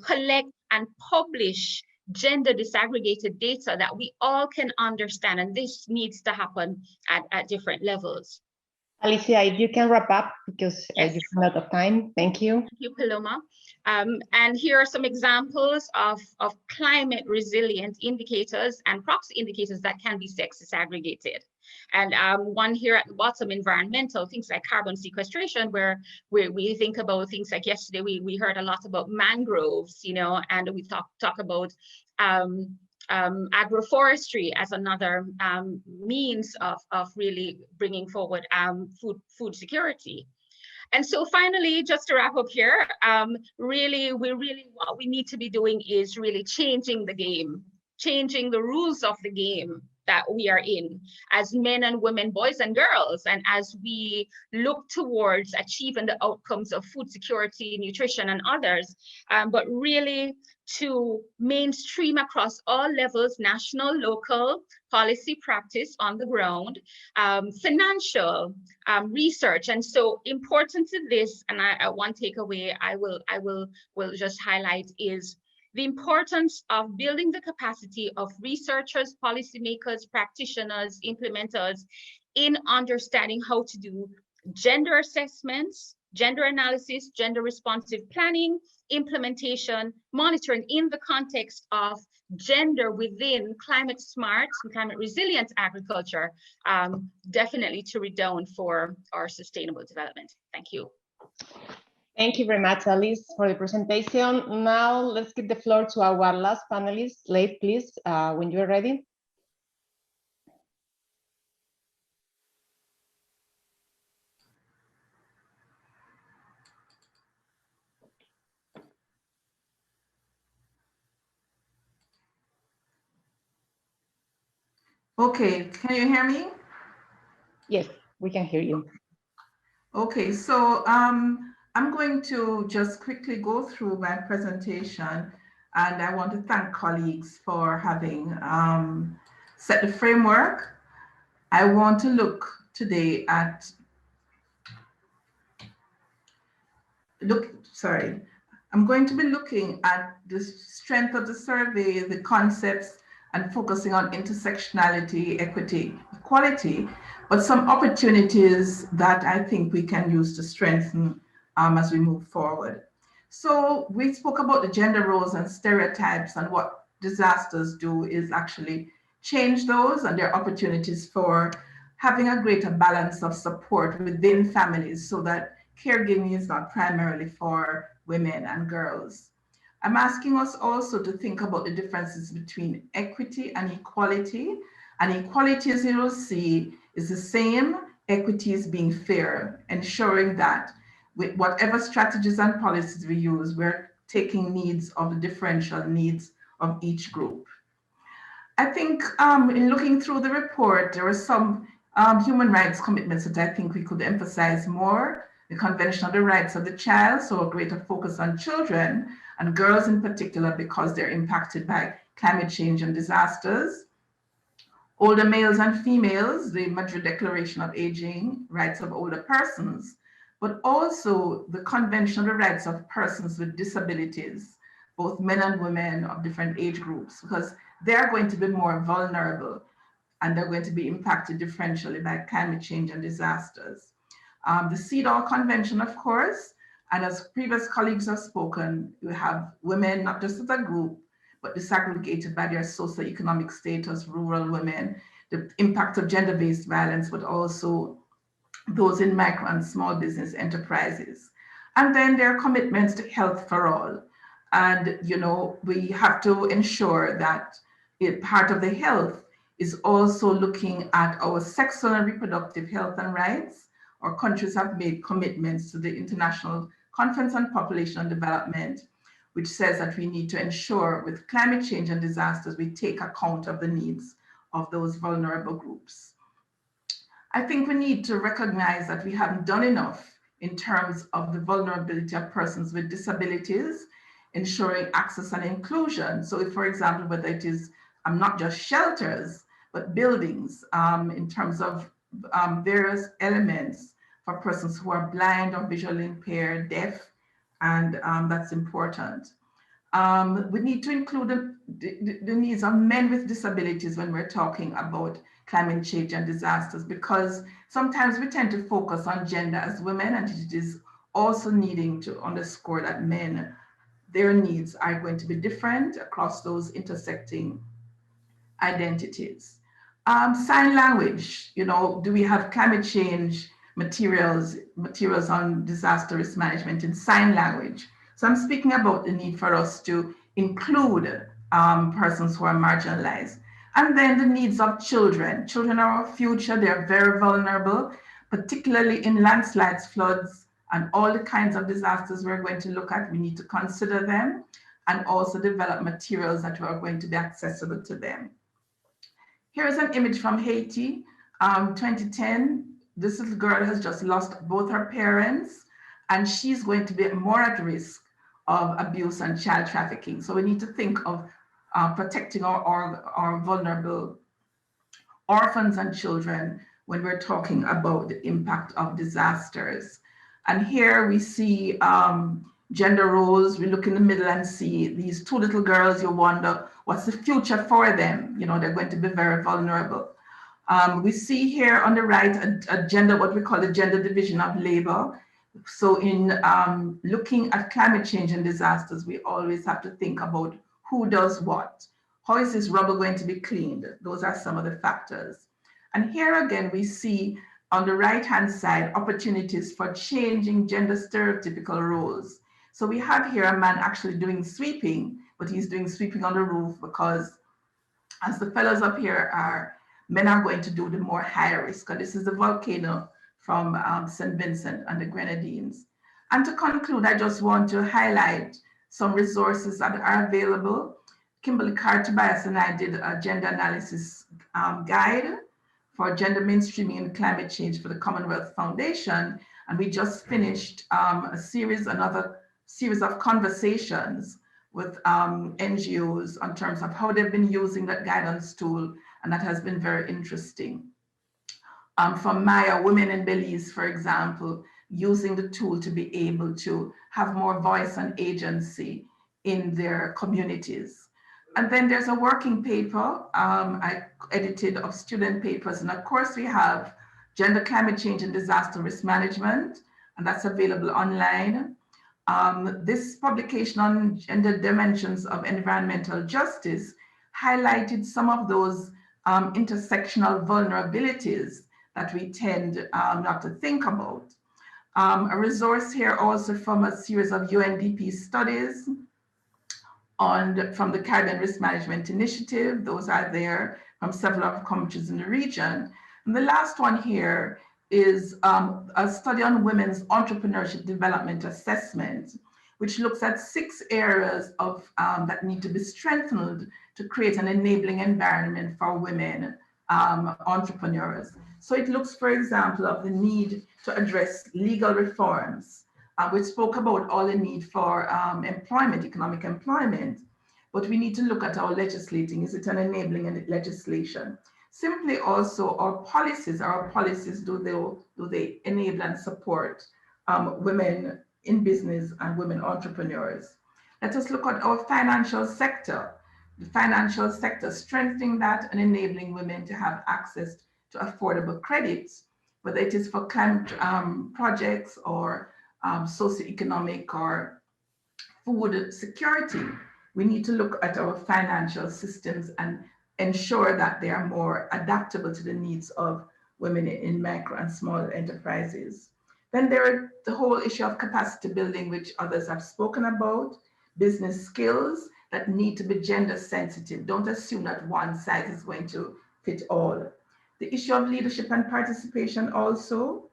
collect and publish gender disaggregated data that we all can understand. And this needs to happen at different levels. Alicia, if you can wrap up because Yes. you've run out of time. Thank you. Thank you, Paloma. And here are some examples of climate resilient indicators and proxy indicators that can be sex disaggregated. And one here at the bottom, environmental, things like carbon sequestration, where we think about things like yesterday, we heard a lot about mangroves, you know, and we talk about agroforestry as another means of really bringing forward food security. And so finally, just to wrap up here, really what we need to be doing is really changing the game, changing the rules of the game that we are in as men and women, boys and girls, and as we look towards achieving the outcomes of food security, nutrition, and others, but really to mainstream across all levels, national, local, policy practice on the ground, financial, research. And so important to this, and one takeaway I will just highlight is the importance of building the capacity of researchers, policymakers, practitioners, implementers in understanding how to do gender assessments, gender analysis, gender responsive planning, implementation, monitoring in the context of gender within climate smart and climate resilient agriculture, definitely to redound for our sustainable development. Thank you. Thank you very much, Alice, for the presentation. Now let's give the floor to our last panelist. Leif, please, when you're ready. Okay, can you hear me? Yes, we can hear you. Okay, so I'm going to just quickly go through my presentation, and I want to thank colleagues for having set the framework. I want to look today at, I'm going to be looking at the strength of the survey, the concepts, and focusing on intersectionality, equity, equality, but some opportunities that I think we can use to strengthen as we move forward. So we spoke about the gender roles and stereotypes, and what disasters do is actually change those, and there are opportunities for having a greater balance of support within families so that caregiving is not primarily for women and girls. I'm asking us also to think about the differences between equity and equality. And equality, as you will see, is the same. Equity is being fair, ensuring that with whatever strategies and policies we use, we're taking needs of the differential needs of each group. I think in looking through the report, there were some human rights commitments that I think we could emphasize more. The Convention on the Rights of the Child, so a greater focus on children and girls in particular because they're impacted by climate change and disasters. Older males and females, the Madrid Declaration of Aging, Rights of Older Persons, but also the Convention on the Rights of Persons with Disabilities, both men and women of different age groups, because they're going to be more vulnerable and they're going to be impacted differentially by climate change and disasters. The CEDAW Convention, of course, and as previous colleagues have spoken, we have women, not just as a group, but disaggregated by their socioeconomic status, rural women, the impact of gender-based violence, but also those in micro and small business enterprises. And then there are commitments to health for all. And, you know, we have to ensure that part of the health is also looking at our sexual and reproductive health and rights. Our countries have made commitments to the International Conference on Population Development, which says that we need to ensure with climate change and disasters, we take account of the needs of those vulnerable groups. I think we need to recognize that we haven't done enough in terms of the vulnerability of persons with disabilities, ensuring access and inclusion. So if, for example, whether it is not just shelters, but buildings in terms of various elements for persons who are blind or visually impaired, deaf, and that's important. We need to include the needs of men with disabilities when we're talking about climate change and disasters, because sometimes we tend to focus on gender as women, and it is also needing to underscore that men, their needs are going to be different across those intersecting identities. Sign language, you know, do we have climate change materials on disaster risk management in sign language? So I'm speaking about the need for us to include persons who are marginalized. And then the needs of children. Children are our future, they're very vulnerable, particularly in landslides, floods, and all the kinds of disasters we're going to look at. We need to consider them and also develop materials that are going to be accessible to them. Here's an image from Haiti, 2010. This little girl has just lost both her parents, and she's going to be more at risk of abuse and child trafficking. So we need to think of protecting our vulnerable orphans and children when we're talking about the impact of disasters. And here we see gender roles. We look in the middle and see these two little girls. You wonder, what's the future for them? You know, they're going to be very vulnerable. We see here on the right a gender, what we call a gender division of labor. So in looking at climate change and disasters, we always have to think about who does what. How is this rubble going to be cleaned? Those are some of the factors. And here again, we see on the right-hand side, opportunities for changing gender stereotypical roles. So we have here a man actually doing sweeping, but he's doing sweeping on the roof because, as the fellows up here are, men are going to do the more high risk. And this is the volcano from St. Vincent and the Grenadines. And to conclude, I just want to highlight some resources that are available. Kimberly Carr-Tobias and I did a gender analysis guide for gender mainstreaming and climate change for the Commonwealth Foundation. And we just finished another series of conversations with NGOs in terms of how they've been using that guidance tool. And that has been very interesting. From Maya, Women in Belize, for example, using the tool to be able to have more voice and agency in their communities. And then there's a working paper I edited of student papers. And of course we have gender, climate change and disaster risk management, and that's available online. This publication on gender dimensions of environmental justice highlighted some of those intersectional vulnerabilities that we tend not to think about. A resource here also from a series of UNDP studies from the Caribbean Risk Management Initiative. Those are there from several of countries in the region. And the last one here is a study on women's entrepreneurship development assessment, which looks at 6 areas of that need to be strengthened to create an enabling environment for women entrepreneurs. So it looks, for example, of the need to address legal reforms. We spoke about all the need for employment, economic employment, but we need to look at our legislating. Is it an enabling legislation? Simply also our policies, do they enable and support women in business and women entrepreneurs? Let us look at our financial sector. The financial sector, strengthening that and enabling women to have access to affordable credits, whether it is for climate projects or socioeconomic or food security. We need to look at our financial systems and ensure that they are more adaptable to the needs of women in micro and small enterprises. Then there are the whole issue of capacity building, which others have spoken about, business skills that need to be gender sensitive. Don't assume that one size is going to fit all. The issue of leadership and participation also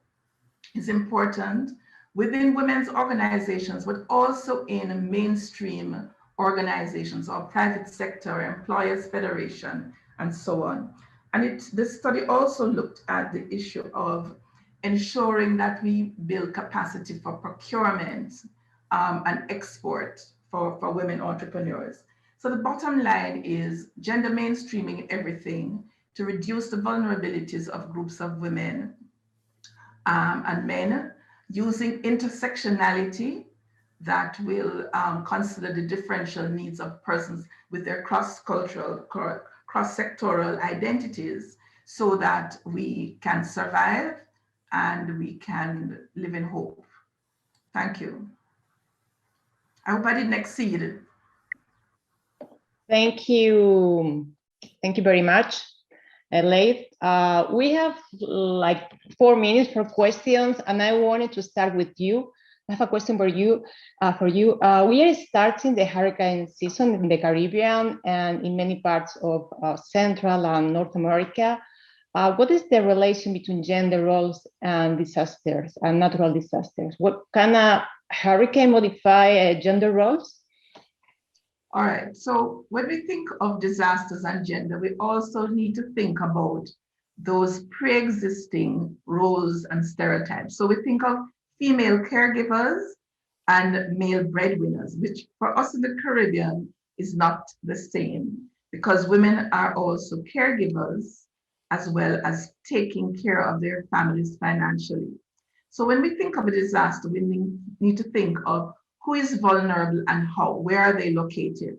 is important within women's organizations, but also in mainstream organizations or private sector, employers federation, and so on. And this study also looked at the issue of ensuring that we build capacity for procurement and export for women entrepreneurs. So the bottom line is gender mainstreaming everything to reduce the vulnerabilities of groups of women and men, using intersectionality that will consider the differential needs of persons with their cross-cultural, cross-sectoral identities so that we can survive and we can live in hope. Thank you. I hope I didn't exceed. Thank you. Thank you very much, Leif. We have like 4 minutes for questions, and I wanted to start with you. I have a question for you. We are starting the hurricane season in the Caribbean and in many parts of Central and North America. What is the relation between gender roles and disasters and natural disasters? What can a hurricane modify gender roles? All right, so when we think of disasters and gender, we also need to think about those pre-existing roles and stereotypes. So we think of female caregivers and male breadwinners, which for us in the Caribbean is not the same, because women are also caregivers as well as taking care of their families financially. So when we think of a disaster, we need to think of who is vulnerable and how, where are they located?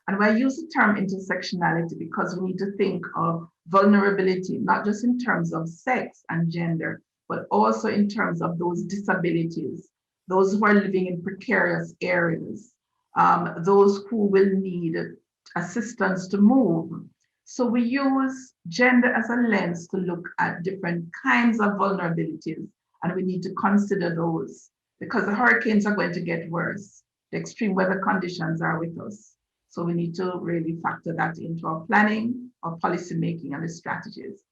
And I use the term intersectionality because we need to think of vulnerability, not just in terms of sex and gender, but also in terms of those disabilities, those who are living in precarious areas, those who will need assistance to move. So we use gender as a lens to look at different kinds of vulnerabilities, and we need to consider those because the hurricanes are going to get worse. The extreme weather conditions are with us. So we need to really factor that into our planning, our policy making, and the strategies.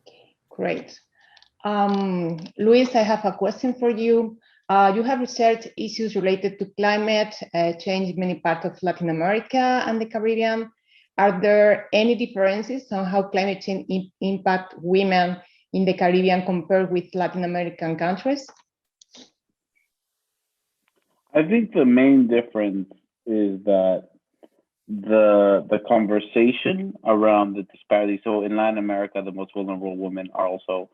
Okay, great. Luis, I have a question for you. You have researched issues related to climate change in many parts of Latin America and the Caribbean. Are there any differences on how climate change impact women in the Caribbean compared with Latin American countries? I think the main difference is that the conversation around the disparity. So in Latin America, the most vulnerable women are also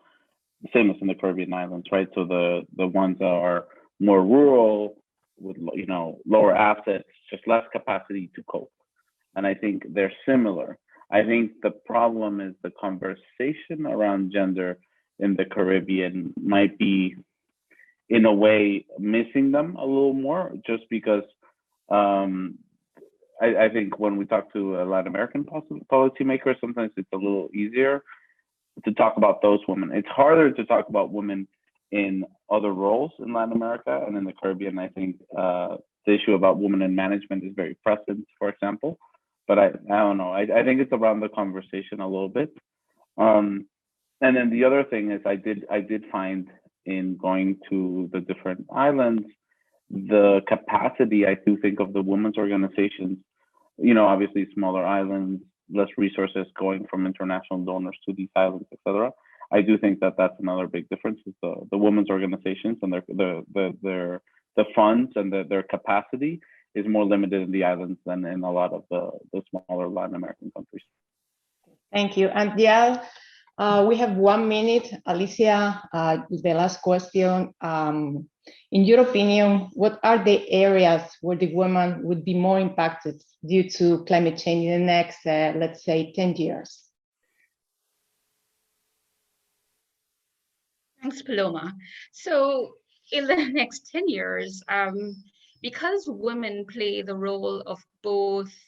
the same as in the Caribbean islands, right? So the ones that are more rural with, you know, lower assets, just less capacity to cope. And I think they're similar. I think the problem is the conversation around gender in the Caribbean might be, in a way, missing them a little more, just because I think when we talk to Latin American policymakers, sometimes it's a little easier to talk about those women. It's harder to talk about women in other roles in Latin America and in the Caribbean. I think the issue about women in management is very present, for example. But I don't know. I think it's around the conversation a little bit. And then the other thing is I did find in going to the different islands, the capacity, I do think, of the women's organizations, obviously smaller islands, less resources going from international donors to these islands, etc. I do think that that's another big difference, is the women's organizations and the funds and their capacity is more limited in the islands than in a lot of the smaller Latin American countries. Thank you. And yeah, we have 1 minute. Alicia, the last question. In your opinion, what are the areas where the women would be more impacted due to climate change in the next, let's say, 10 years? Thanks, Paloma. So in the next 10 years, because women play the role of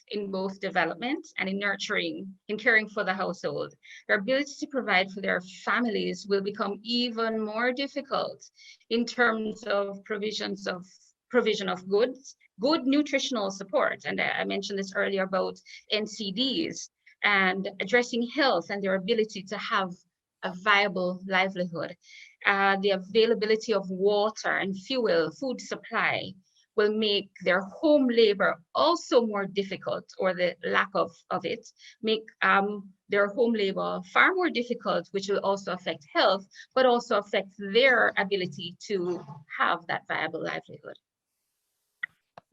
in both development and in nurturing, in caring for the household, their ability to provide for their families will become even more difficult in terms of provision of good nutritional support. And I mentioned this earlier about NCDs and addressing health and their ability to have a viable livelihood. The availability of water and fuel, food supply, will make their home labor also more difficult, or the lack of it, make their home labor far more difficult, which will also affect health, but also affect their ability to have that viable livelihood.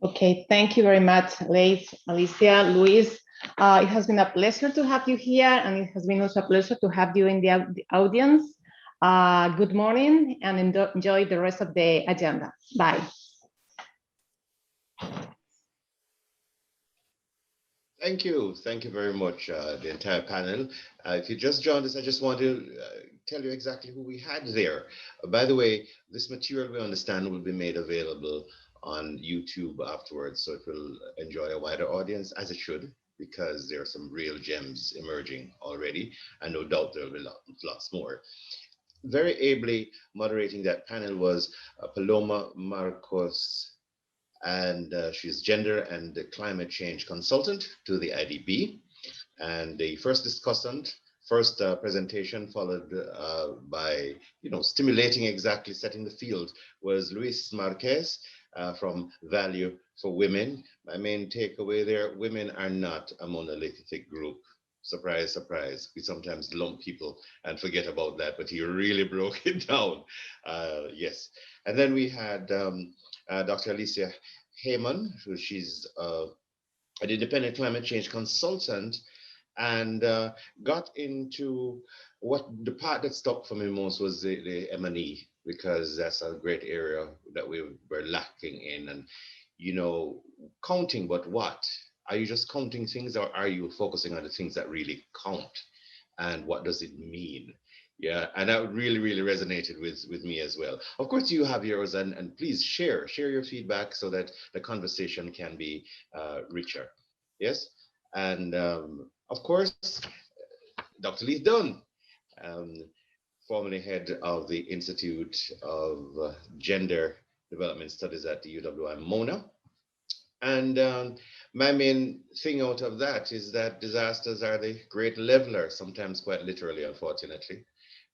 Okay, thank you very much, Alicia, Luis. It has been a pleasure to have you here, and it has been also a pleasure to have you in the audience. Good morning, and enjoy the rest of the agenda. Bye. Thank you very much, the entire panel. If you just joined us, I just want to tell you exactly who we had there. By the way, this material, we understand, will be made available on YouTube afterwards, so it will enjoy a wider audience, as it should, because there are some real gems emerging already, and no doubt there will be lots more. Very ably moderating that panel was Paloma Marcos, and she's gender and climate change consultant to the IDB. And the first discussant, presentation followed by, stimulating, exactly setting the field, was Luis Marquez from Value for Women. My main takeaway there: women are not a monolithic group. Surprise, surprise. We sometimes lump people and forget about that, but he really broke it down. Yes. And then we had Dr. Alicia Heyman, she's an independent climate change consultant, and got into what the part that stuck for me most was the M&E, because that's a great area that we were lacking in. And, counting, but what? Are you just counting things, or are you focusing on the things that really count? And what does it mean? Yeah, and that really, really resonated with me as well. Of course, you have yours, and please share your feedback so that the conversation can be richer. Yes, and of course, Dr. Leith Dunn, formerly head of the Institute of Gender Development Studies at the UWI Mona. And my main thing out of that is that disasters are the great leveler, sometimes quite literally, unfortunately,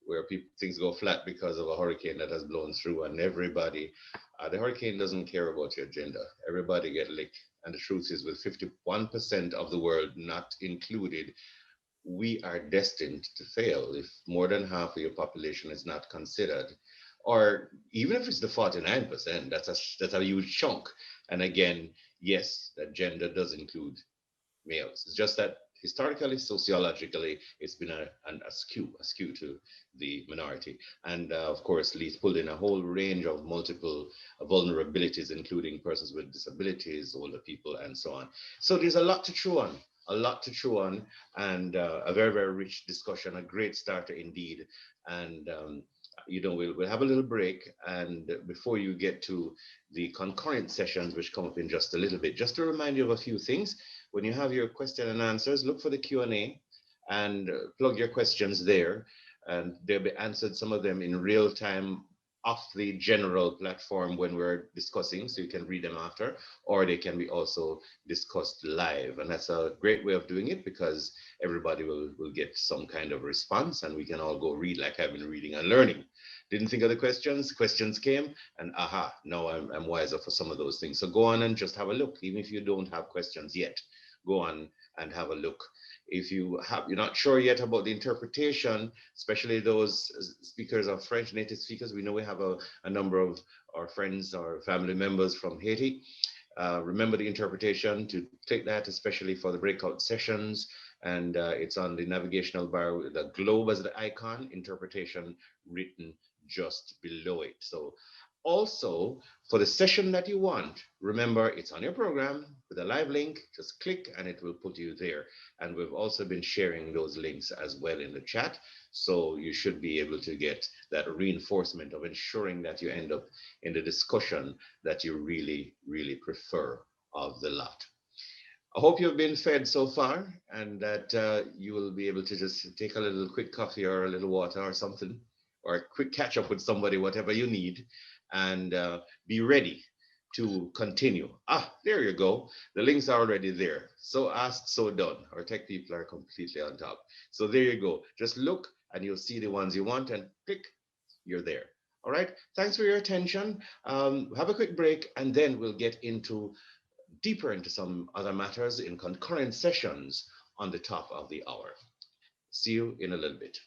where things go flat because of a hurricane that has blown through, and everybody, the hurricane doesn't care about your gender. Everybody get licked. And the truth is, with 51% of the world not included, we are destined to fail if more than half of your population is not considered. Or even if it's the 49%, that's a huge chunk. And again, yes, that gender does include males. It's just that historically, sociologically, it's been a skew to the minority. And of course, Leith pulled in a whole range of multiple vulnerabilities, including persons with disabilities, older people, and so on. So there's a lot to chew on. a lot to chew on, and a very, very rich discussion, a great starter indeed. And we'll have a little break, and before you get to the concurrent sessions, which come up in just a little bit, just to remind you of a few things. When you have your question and answers, look for the Q&A and plug your questions there, and they'll be answered, some of them in real time off the general platform when we're discussing, so you can read them after, or they can be also discussed live. And that's a great way of doing it, because everybody will get some kind of response, and we can all go read like I've been reading and learning. Didn't think of the questions came, and aha, now I'm wiser for some of those things. So go on and just have a look, even if you don't have questions yet. Go on and have a look. If you're not sure yet about the interpretation, especially those speakers of French, native speakers, we know we have a number of our friends or family members from Haiti. Remember the interpretation, to click that, especially for the breakout sessions. And it's on the navigational bar with the globe as the icon, interpretation written just below it. So also, for the session that you want, remember it's on your program with a live link. Just click and it will put you there. And we've also been sharing those links as well in the chat. So you should be able to get that reinforcement of ensuring that you end up in the discussion that you really, really prefer of the lot. I hope you've been fed so far, and that you will be able to just take a little quick coffee or a little water or something, or a quick catch up with somebody, whatever you need, and be ready to continue. There you go. The links are already there. So asked, so done. Our tech people are completely on top. So there you go. Just look and you'll see the ones you want, and click, you're there. All right. Thanks for your attention. Have a quick break, and then we'll get deeper into some other matters in concurrent sessions on the top of the hour. See you in a little bit.